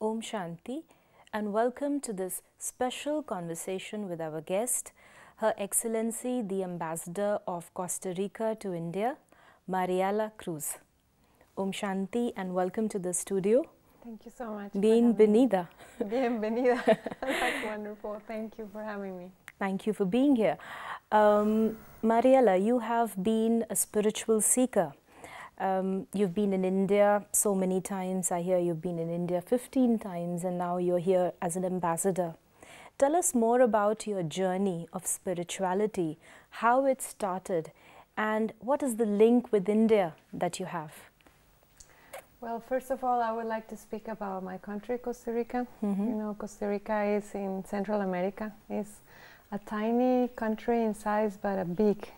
Om Shanti, and welcome to this special conversation with our guest, Her Excellency the Ambassador of Costa Rica to India, Mariel Cruz. Om Shanti and welcome to the studio. Thank you so much. Bienvenida. Bienvenida. That's wonderful. Thank you for having me. Thank you for being here. Mariela, you have been a spiritual seeker. You've been in India so many times. I hear you've been in India 15 times and now you're here as an ambassador. Tell us more about your journey of spirituality, how it started, and what is the link with India that you have? Well, first of all, I would like to speak about my country, Costa Rica. Mm-hmm. You know, Costa Rica is in Central America. It's a tiny country in size, but a big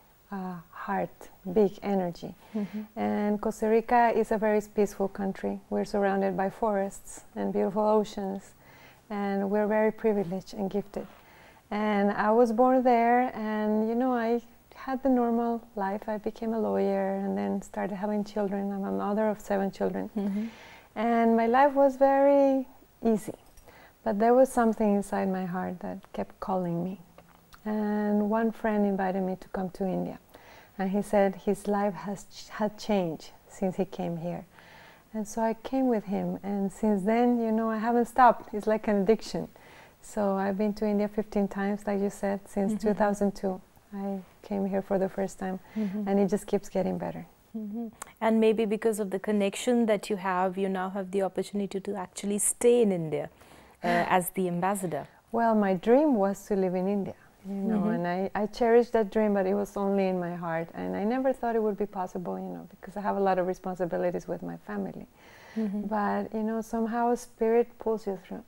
heart, big energy. Mm-hmm. And Costa Rica is a very peaceful country. We're surrounded by forests and beautiful oceans, and we're very privileged and gifted. And I was born there, and you know, I had the normal life. I became a lawyer and then started having children. I'm a mother of 7 children. Mm-hmm. And my life was very easy. But there was something inside my heart that kept calling me. And one friend invited me to come to India. And he said his life had changed since he came here. And so I came with him. And since then, you know, I haven't stopped. It's like an addiction. So I've been to India 15 times, like you said, since Mm-hmm. 2002. I came here for the first time, Mm-hmm. and it just keeps getting better. Mm-hmm. And maybe because of the connection that you now have the opportunity to actually stay in India as the ambassador. Well, my dream was to live in India, you know, Mm-hmm. and I cherished that dream, but it was only in my heart, and I never thought it would be possible, you know, because I have a lot of responsibilities with my family. Mm-hmm. But, you know, somehow spirit pulls you through.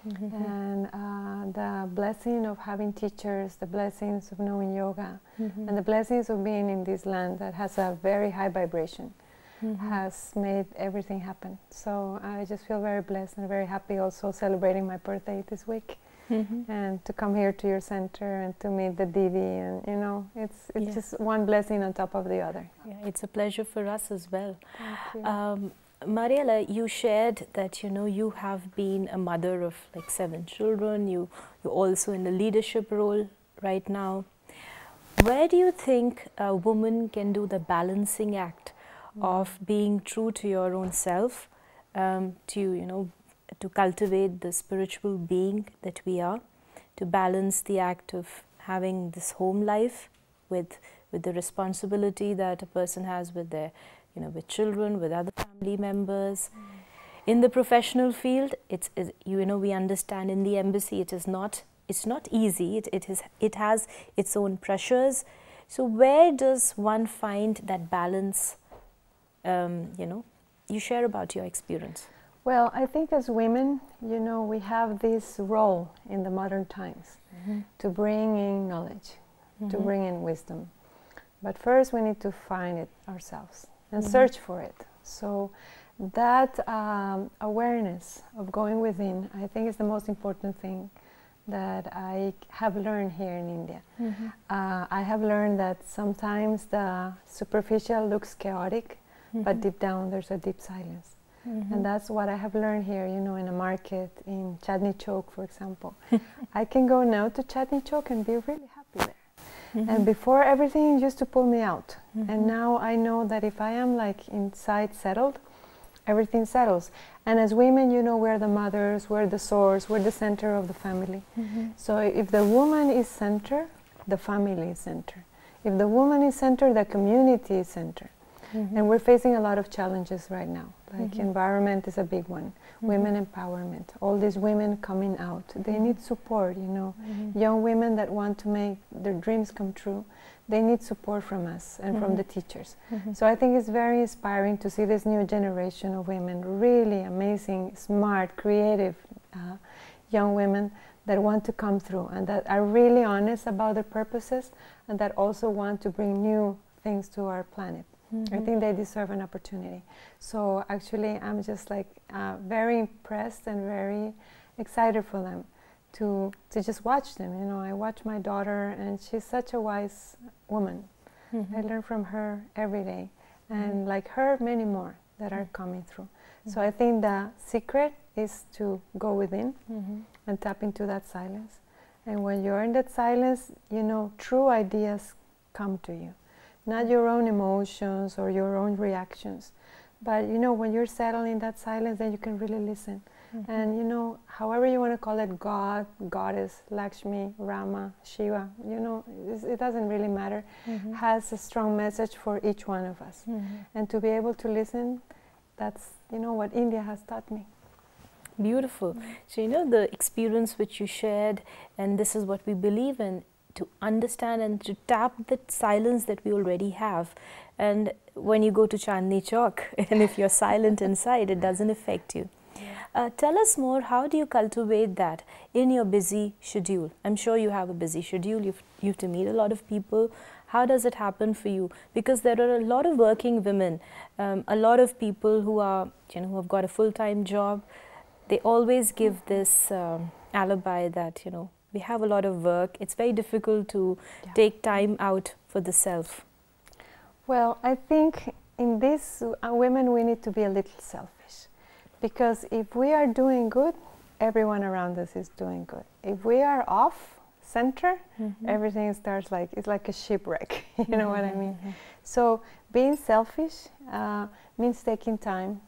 Mm-hmm. And the blessing of having teachers, the blessings of knowing yoga, Mm-hmm. and the blessings of being in this land that has a very high vibration Mm-hmm. has made everything happen. So I just feel very blessed and very happy, also celebrating my birthday this week, Mm-hmm. and to come here to your center and to meet the Didi, and you know, it's Yeah. just one blessing on top of the other. Yeah, it's a pleasure for us as well. Thank you. Mariela, you shared that you have been a mother of like 7 children. You're also in a leadership role right now. Where do you think a woman can do the balancing act of being true to your own self, to cultivate the spiritual being that we are, to balance the act of having this home life with the responsibility that a person has with their with children, with other family members. In the professional field, we understand in the embassy it's not easy. It has its own pressures. So where does one find that balance? You share about your experience. Well, I think as women, you know, we have this role in the modern times Mm-hmm. to bring in knowledge, to Mm-hmm. bring in wisdom. But first we need to find it ourselves and Mm-hmm. search for it. So that awareness of going within, I think, is the most important thing that I have learned here in India. Mm-hmm. I have learned that sometimes the superficial looks chaotic, but deep down there's a deep silence. Mm-hmm. And that's what I have learned here, you know, in a market, in Chatney Chowk, for example. I can go now to Chatney Chowk and be really happy there. Mm-hmm. And before, everything used to pull me out. Mm-hmm. And now I know that if I am like inside settled, everything settles. And as women, you know, we're the mothers, we're the source, we're the center of the family. Mm-hmm. So if the woman is center, the family is center. If the woman is center, the community is center. Mm-hmm. And we're facing a lot of challenges right now. Like Mm-hmm. environment is a big one. Mm-hmm. Women empowerment. All these women coming out. They Mm-hmm. need support, you know. Mm-hmm. Young women that want to make their dreams come true. They need support from us and from Mm-hmm. the teachers. Mm-hmm. So I think it's very inspiring to see this new generation of women, really amazing, smart, creative young women that want to come through and that are really honest about their purposes and that also want to bring new things to our planet. Mm-hmm. I think they deserve an opportunity. So actually I'm just like very impressed and very excited for them to just watch them. You know, I watch my daughter and she's such a wise woman. Mm-hmm. I learn from her every day. And like her, many more. that are coming through. So I think the secret is to go within and tap into that silence. And when you're in that silence, you know, true ideas come to you. Not your own emotions or your own reactions. But, you know, when you're settled in that silence, then you can really listen. And, you know, however you want to call it, God, Goddess, Lakshmi, Rama, Shiva, you know, it doesn't really matter, has a strong message for each one of us. And to be able to listen, that's, you know, what India has taught me. Beautiful. So, you know, the experience which you shared, and this is what we believe in, to understand and to tap that silence that we already have. And when you go to Chandni Chowk, and if you're silent inside, it doesn't affect you. Tell us more, how do you cultivate that in your busy schedule? I'm sure you have a busy schedule, you have to meet a lot of people. How does it happen for you? Because there are a lot of working women, a lot of people who are, you know, who have got a full-time job. They always give this alibi that, you know, we have a lot of work. It's very difficult to take time out for the self. Well, I think in this, women, we need to be a little selfish. Because if we are doing good, everyone around us is doing good. If we are off center, everything starts like, it's like a shipwreck, you know what I mean? So being selfish means taking time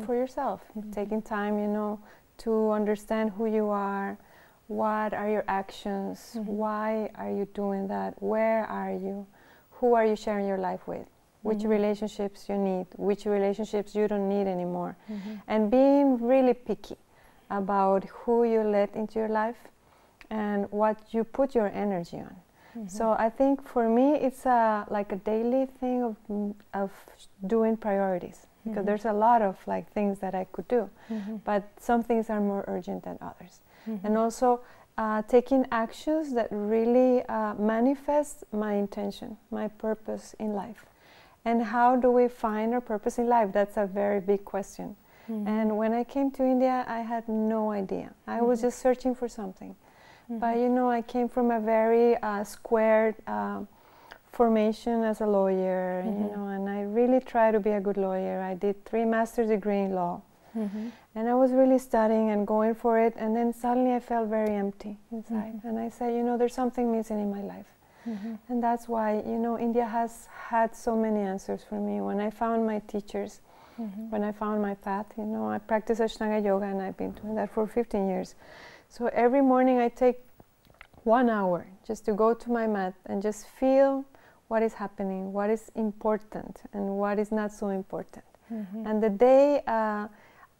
for yourself, taking time, you know, to understand who you are, what are your actions, why are you doing that, where are you, who are you sharing your life with, which relationships you need, which relationships you don't need anymore, and being really picky about who you let into your life and what you put your energy on. So I think for me it's like a daily thing of doing priorities, because there's a lot of like things that I could do, but some things are more urgent than others. And also taking actions that really manifest my intention, my purpose in life. And how do we find our purpose in life? That's a very big question. And when I came to India, I had no idea. I was just searching for something. But you know, I came from a very squared formation as a lawyer, you know, and I really tried to be a good lawyer. I did 3 master's degrees in law. And I was really studying and going for it, and then suddenly I felt very empty inside. And I said, you know, there's something missing in my life. And that's why, you know, India has had so many answers for me. When I found my teachers, when I found my path, you know, I practice Ashtanga Yoga, and I've been doing that for 15 years. So every morning I take 1 hour just to go to my mat and just feel what is happening, what is important, and what is not so important. And the day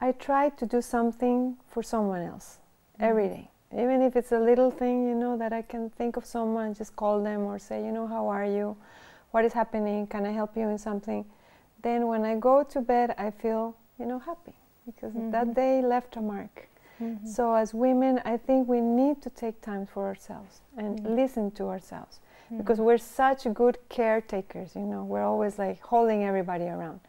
I try to do something for someone else every day. Even if it's a little thing, you know, that I can think of someone, just call them or say, you know, how are you? What is happening? Can I help you in something? Then when I go to bed, I feel, you know, happy, because that day left a mark. So as women, I think we need to take time for ourselves and listen to ourselves, because we're such good caretakers, you know, we're always like holding everybody around.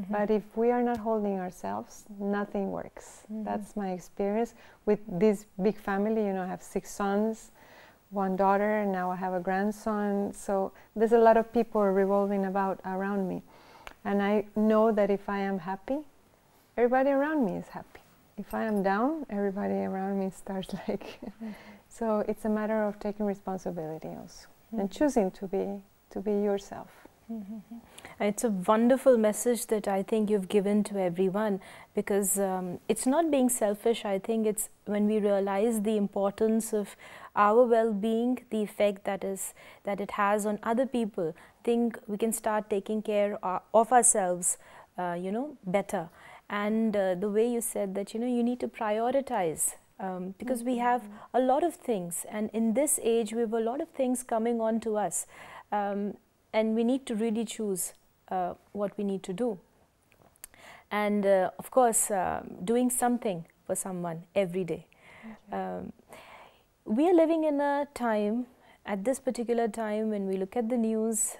But if we are not holding ourselves, nothing works. That's my experience with this big family. You know, I have 6 sons, 1 daughter, and now I have a grandson. So there's a lot of people revolving around me. And I know that if I am happy, everybody around me is happy. If I am down, everybody around me starts like... So it's a matter of taking responsibility also, and choosing to be yourself. It's a wonderful message that I think you've given to everyone, because it's not being selfish. I think it's when we realize the importance of our well-being, the effect that it has on other people. I think we can start taking care of ourselves, you know, better. And the way you said that, you know, you need to prioritize, because we have a lot of things, and in this age we have a lot of things coming on to us. And we need to really choose what we need to do. And of course, doing something for someone every day. We are living in a time, at this particular time, when we look at the news,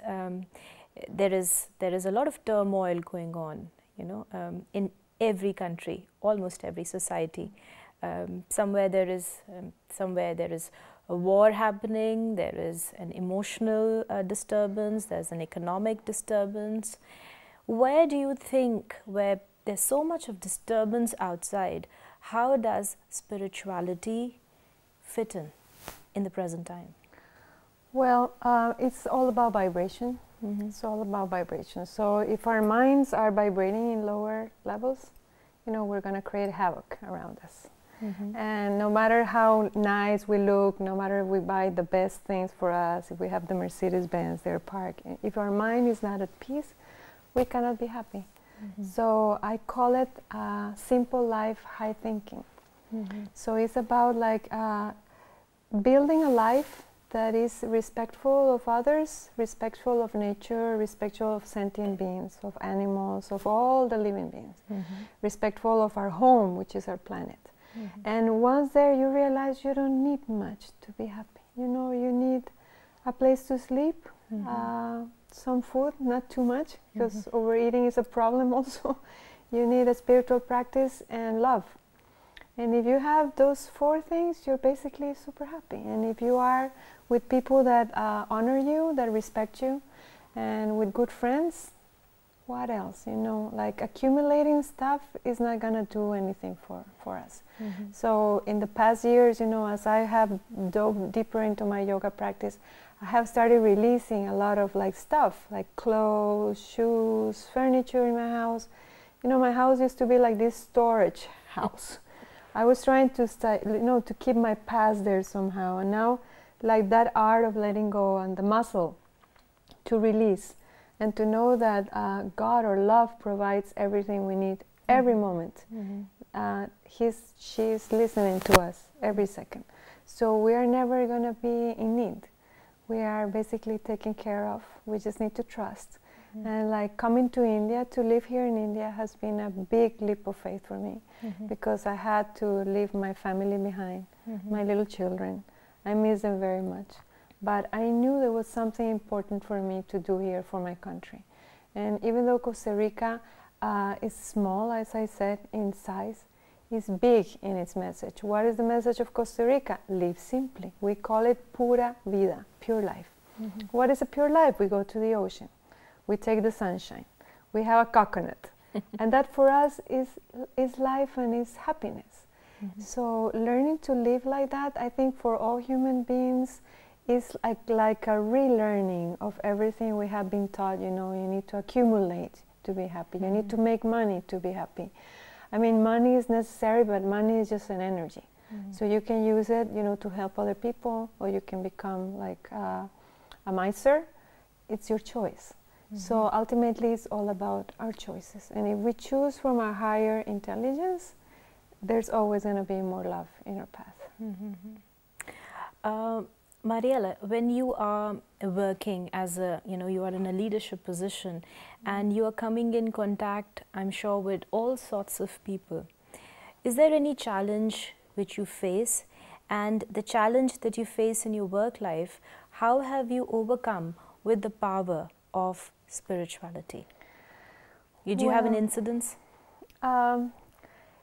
there is a lot of turmoil going on, you know, in every country, almost every society. Somewhere there is a war happening, there is an emotional disturbance, there's an economic disturbance. Where do you think where there's so much of disturbance outside. How does spirituality fit in the present time? Well, it's all about vibration. It's all about vibration. So if our minds are vibrating in lower levels, you know, we're going to create havoc around us. And no matter how nice we look, no matter if we buy the best things for us, if we have the Mercedes-Benz, their park, if our mind is not at peace, we cannot be happy. So I call it simple life, high thinking. So it's about like building a life that is respectful of others, respectful of nature, respectful of sentient beings, of animals, of all the living beings, respectful of our home, which is our planet. And once there, you realize you don't need much to be happy. You know, you need a place to sleep, some food, not too much, because overeating is a problem also. You need a spiritual practice and love. And if you have those 4 things, you're basically super happy. And if you are with people that honor you, that respect you, and with good friends, what else? You know, like accumulating stuff is not gonna do anything for us. So in the past years, you know, as I have dove deeper into my yoga practice, I have started releasing a lot of like stuff, like clothes, shoes, furniture in my house. You know, my house used to be like this storage house. I was trying to to keep my past there somehow, and now like that art of letting go and the muscle to release and to know that God or love provides everything we need every moment. She's listening to us every second. So we are never going to be in need. We are basically taken care of. We just need to trust. And like coming to India, to live here in India has been a big leap of faith for me, because I had to leave my family behind, my little children. I miss them very much. But I knew there was something important for me to do here for my country. And even though Costa Rica is small, as I said, in size, it's big in its message. What is the message of Costa Rica? Live simply. We call it pura vida, pure life. What is a pure life? We go to the ocean. We take the sunshine. We have a coconut. And that for us is life and is happiness. So learning to live like that, I think for all human beings, is like a relearning of everything we have been taught. You know, you need to accumulate to be happy. You need to make money to be happy. I mean, money is necessary, but money is just an energy. So you can use it, you know, to help other people, or you can become like a miser. It's your choice. So ultimately, it's all about our choices. And if we choose from our higher intelligence, there's always going to be more love in our path. Mariel, when you are working as a, you are in a leadership position and you are coming in contact, I'm sure, with all sorts of people, is there any challenge which you face? And the challenge that you face in your work life, how have you overcome with the power of spirituality? Did you have an incident?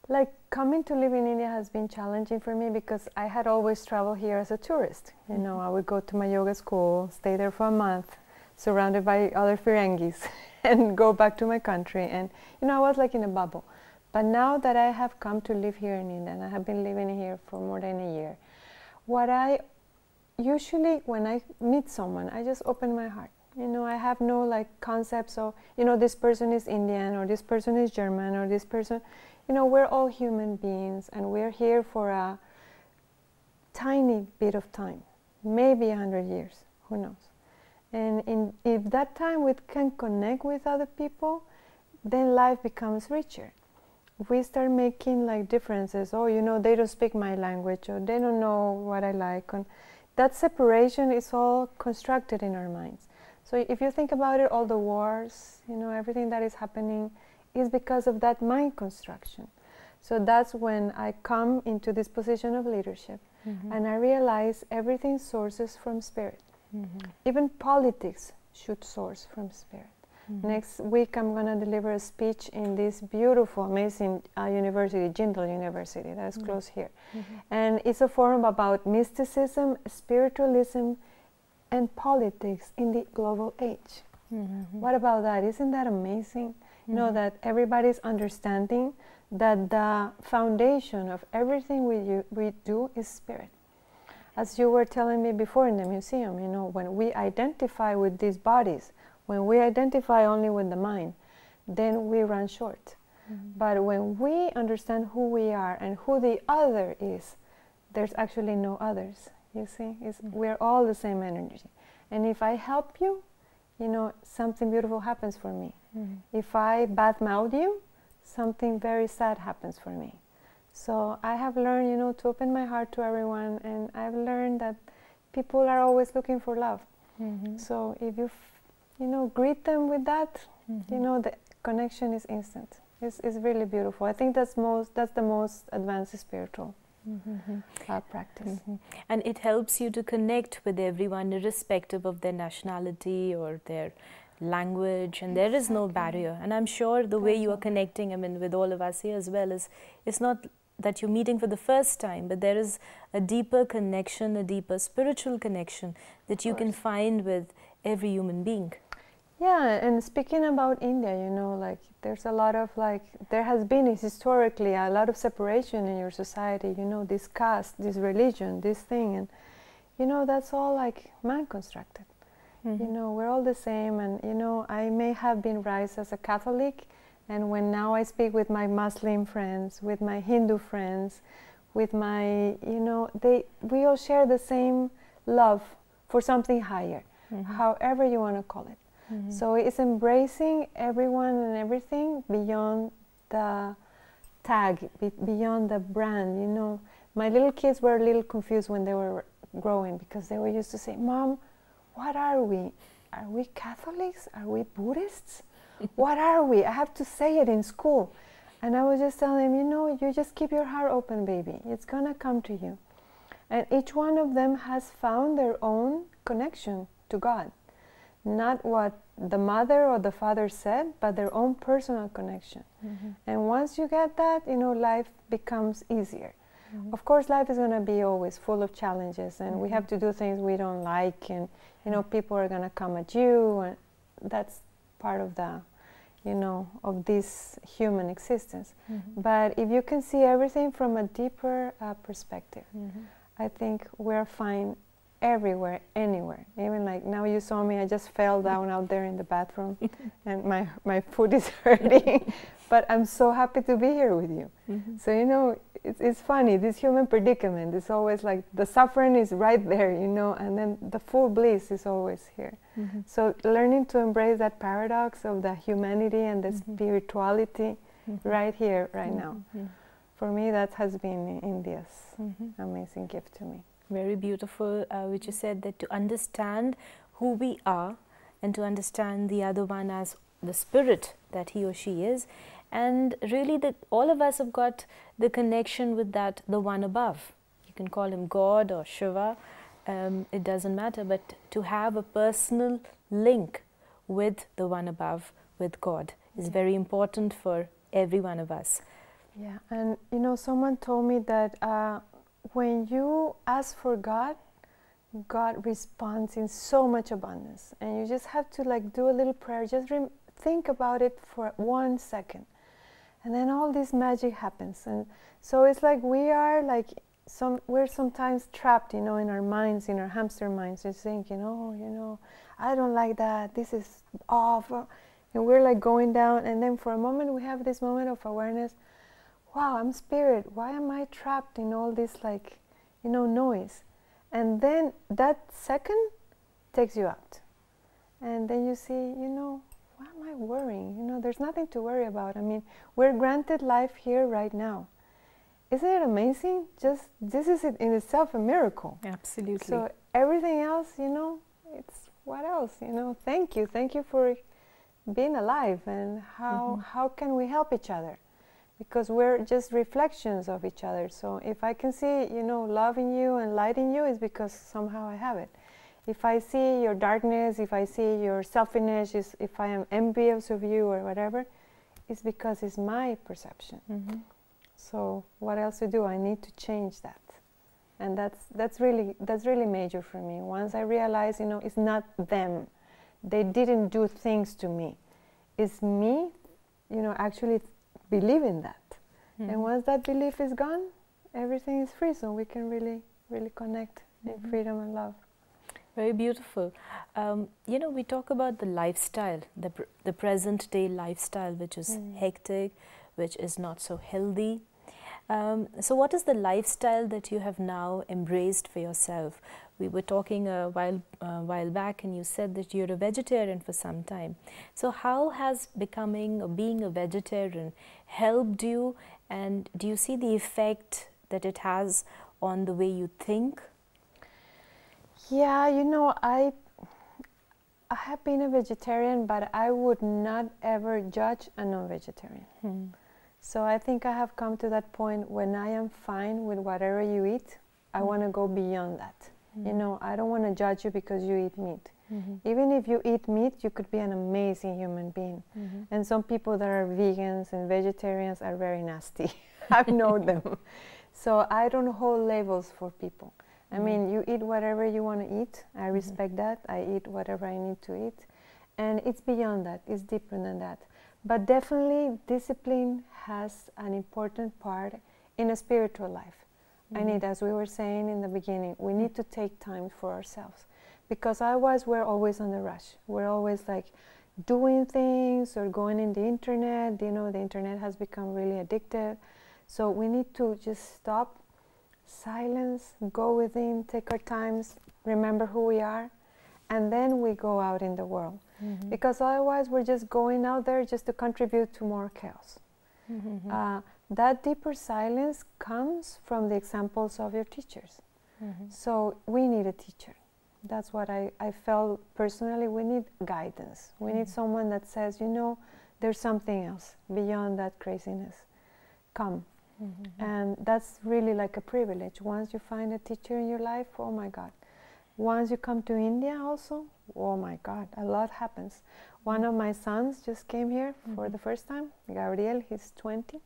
Like coming to live in India has been challenging for me, because I had always traveled here as a tourist. You know, I would go to my yoga school, stay there for a month, surrounded by other Firengis, and go back to my country. And, you know, I was like in a bubble. But now that I have come to live here in India, and I have been living here for more than a year, what I usually, when I meet someone, I just open my heart. You know, I have no like concepts of, you know, this person is Indian, or this person is German, or this person, you know, we're all human beings, and we're here for a tiny bit of time, maybe 100 years, who knows. And if that time we can connect with other people, then life becomes richer. If we start making like differences, oh, you know, they don't speak my language, or they don't know what I like, and that separation is all constructed in our minds. So if you think about it, all the wars, you know, everything that is happening is because of that mind construction. So that's when I come into this position of leadership, and I realize everything sources from spirit. Even politics should source from spirit. Next week I'm going to deliver a speech in this beautiful, amazing university, Jindal University, that is close here. And it's a forum about mysticism, spiritualism, and politics in the global age. What about that? Isn't that amazing? Know that everybody's understanding that the foundation of everything we do is spirit. As you were telling me before in the museum, you know, when we identify with these bodies, when we identify only with the mind, then we run short. But when we understand who we are and who the other is, there's actually no others. You see, we're all the same energy. And if I help you, you know, something beautiful happens for me. If I badmouth you, something very sad happens for me. So I have learned, you know, to open my heart to everyone, and I've learned that people are always looking for love. So if you, you know, greet them with that, you know, the connection is instant. It's really beautiful. I think that's the most advanced spiritual practice. And it helps you to connect with everyone irrespective of their nationality or their language, and there is no barrier. And I'm sure the way you are connecting, I mean, with all of us here as well, is it's not that you're meeting for the first time, but there is a deeper connection, a deeper spiritual connection that you can find with every human being. Yeah, and speaking about India, you know, like there's a lot of there has been historically a lot of separation in your society, you know, this caste, this religion, this thing, and you know, that's all like man constructed. You know, we're all the same, and you know, I may have been raised as a Catholic, and when now I speak with my Muslim friends, with my Hindu friends, with my, you know, we all share the same love for something higher, however you want to call it. So it's embracing everyone and everything beyond the tag, beyond the brand, you know. My little kids were a little confused when they were growing, because they were used to say, "Mom, what are we? Are we Catholics? Are we Buddhists? What are we? I have to say it in school." And I was just telling them, you know, you just keep your heart open, baby. It's gonna come to you. And each one of them has found their own connection to God. Not what the mother or the father said, but their own personal connection. And once you get that, you know, life becomes easier. Of course, life is going to be always full of challenges, and we have to do things we don't like, and you know, people are going to come at you, and that's part of the, you know, of this human existence. But if you can see everything from a deeper perspective, I think we're fine everywhere, anywhere. Even like now you saw me, I just fell down out there in the bathroom and my foot is hurting, but I'm so happy to be here with you. So, you know, it's funny, this human predicament is always like the suffering is right there, you know, and then the full bliss is always here. So learning to embrace that paradox of the humanity and the spirituality right here, right now. For me, that has been India's amazing gift to me. Very beautiful, which you said that to understand who we are and to understand the other one as the spirit that he or she is, and really that all of us have got the connection with that, the one above. You can call him God or Shiva, it doesn't matter, but to have a personal link with the one above, with God, is very important for every one of us. Yeah, and you know, someone told me that when you ask for God, God responds in so much abundance, and you just have to like do a little prayer, just think about it for 1 second, and then all this magic happens. And so it's like we're sometimes trapped, you know, in our minds, in our hamster minds, just thinking, oh, you know, I don't like that, this is awful, and we're like going down, and then for a moment we have this moment of awareness. Wow, I'm spirit. Why am I trapped in all this, like, you know, noise? And then that second takes you out. And then you see, you know, why am I worrying? You know, there's nothing to worry about. I mean, we're granted life here right now. Isn't it amazing? Just, this is in itself a miracle. Absolutely. So everything else, you know, it's what else? You know, thank you. Thank you for being alive. And how can we help each other? Because we're just reflections of each other. So if I can see, you know, love in you and light in you, is because somehow I have it. If I see your darkness, if I see your selfishness, if I am envious of you or whatever, it's because it's my perception. So what else to do? I need to change that. And that's really major for me. Once I realize, you know, it's not them. They didn't do things to me. It's me, actually believe in that. And once that belief is gone, everything is free, so we can really, really connect in freedom and love. Very beautiful. We talk about the lifestyle, the present day lifestyle, which is hectic, which is not so healthy. So what is the lifestyle that you have now embraced for yourself? We were talking a while back, and you said that you're a vegetarian for some time. So how has becoming or being a vegetarian helped you, and do you see the effect that it has on the way you think? Yeah, I have been a vegetarian, but I would not ever judge a non-vegetarian. So I think I have come to that point when I am fine with whatever you eat. I want to go beyond that. I don't want to judge you because you eat meat. Even if you eat meat, you could be an amazing human being. And some people that are vegans and vegetarians are very nasty. I've known them. So I don't hold labels for people. I mean, you eat whatever you want to eat. I respect that. I eat whatever I need to eat. And it's beyond that. It's deeper than that. But definitely, discipline has an important part in a spiritual life. I need, as we were saying in the beginning, we need to take time for ourselves. Because otherwise, we're always on the rush. We're always like doing things or going in the internet. The internet has become really addictive. So we need to just stop, silence, go within, take our times, remember who we are, and then we go out in the world. Because otherwise we're just going out there just to contribute to more chaos. That deeper silence comes from the examples of your teachers. So we need a teacher. That's what I felt personally. We need guidance. We need someone that says, there's something else beyond that craziness. Come. And that's really like a privilege. Once you find a teacher in your life, oh my God. Once you come to India also, oh my God, a lot happens. One of my sons just came here for the first time, Gabriel, he's 20.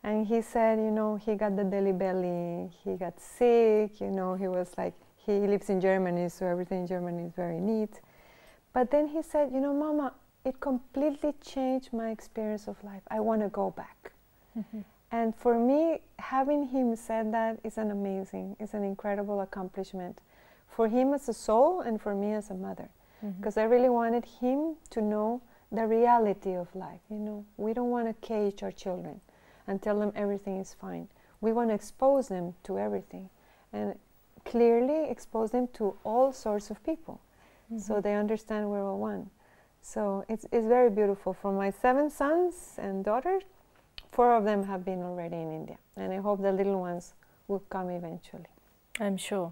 And he said, he got the belly belly, he got sick, he was like, he lives in Germany, so everything in Germany is very neat. But then he said, Mama, it completely changed my experience of life. I want to go back. And for me, having him said that is it's an incredible accomplishment. For him as a soul and for me as a mother. Because I really wanted him to know the reality of life. We don't want to cage our children and tell them everything is fine. We want to expose them to everything and clearly expose them to all sorts of people so they understand we're all one. So it's very beautiful. For my 7 sons and daughters, 4 of them have been already in India, and I hope the little ones will come eventually. I'm sure.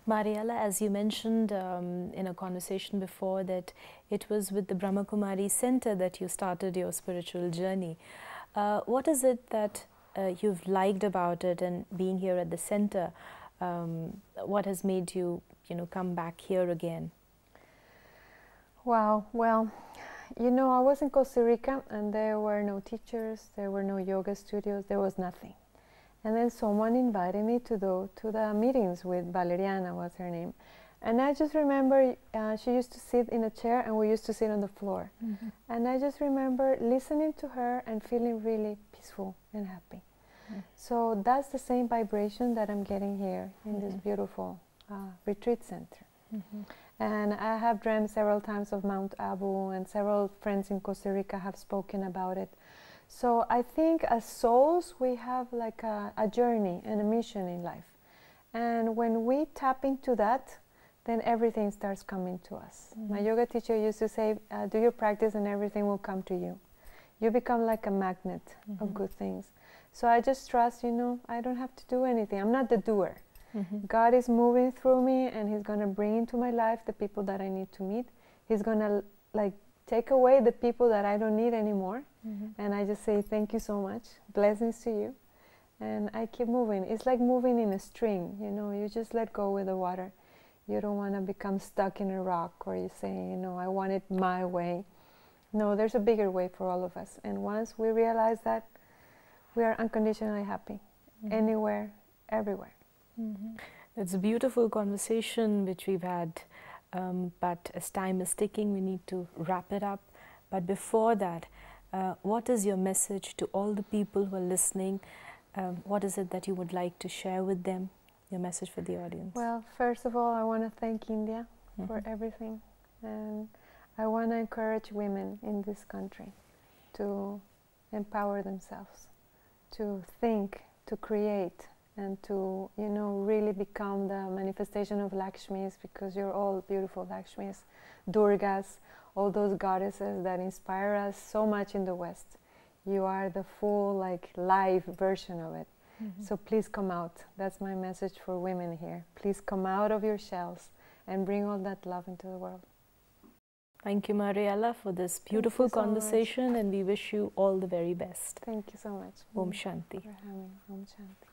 Mariela, as you mentioned in a conversation before, that it was with the Brahma Kumari Center that you started your spiritual journey. What is it that you've liked about it, and being here at the center, what has made you, come back here again? Wow, well, I was in Costa Rica and there were no teachers, there were no yoga studios, there was nothing. And then someone invited me to the meetings with Valeriana, was her name. And I just remember she used to sit in a chair and we used to sit on the floor. And I just remember listening to her and feeling really peaceful and happy. So that's the same vibration that I'm getting here in this beautiful retreat center. And I have dreamt several times of Mount Abu, and several friends in Costa Rica have spoken about it. So I think as souls, we have like a journey and a mission in life. And when we tap into that, then everything starts coming to us. My yoga teacher used to say, do your practice and everything will come to you. You become like a magnet of good things. So I just trust, I don't have to do anything. I'm not the doer. God is moving through me, and He's going to bring into my life the people that I need to meet. He's going to take away the people that I don't need anymore. And I just say, thank you so much. Blessings to you. And I keep moving. It's like moving in a stream, you just let go with the water. You don't want to become stuck in a rock, or you say, I want it my way. No, there's a bigger way for all of us. And once we realize that, we are unconditionally happy, anywhere, everywhere. It's a beautiful conversation which we've had, but as time is ticking, we need to wrap it up. But before that, what is your message to all the people who are listening? What is it that you would like to share with them? Your message for the audience. Well, first of all, I want to thank India for everything, and I want to encourage women in this country to empower themselves, to think, to create, and to, you know, really become the manifestation of Lakshmis, because you're all beautiful Lakshmis, Durgas, all those goddesses that inspire us so much in the West. You are the full, like, live version of it. So please come out. That's my message for women here. Please come out of your shells and bring all that love into the world. Thank you, Mariela, for this beautiful conversation, and we wish you all the very best. Thank you so much. Om Shanti. For having Om Shanti.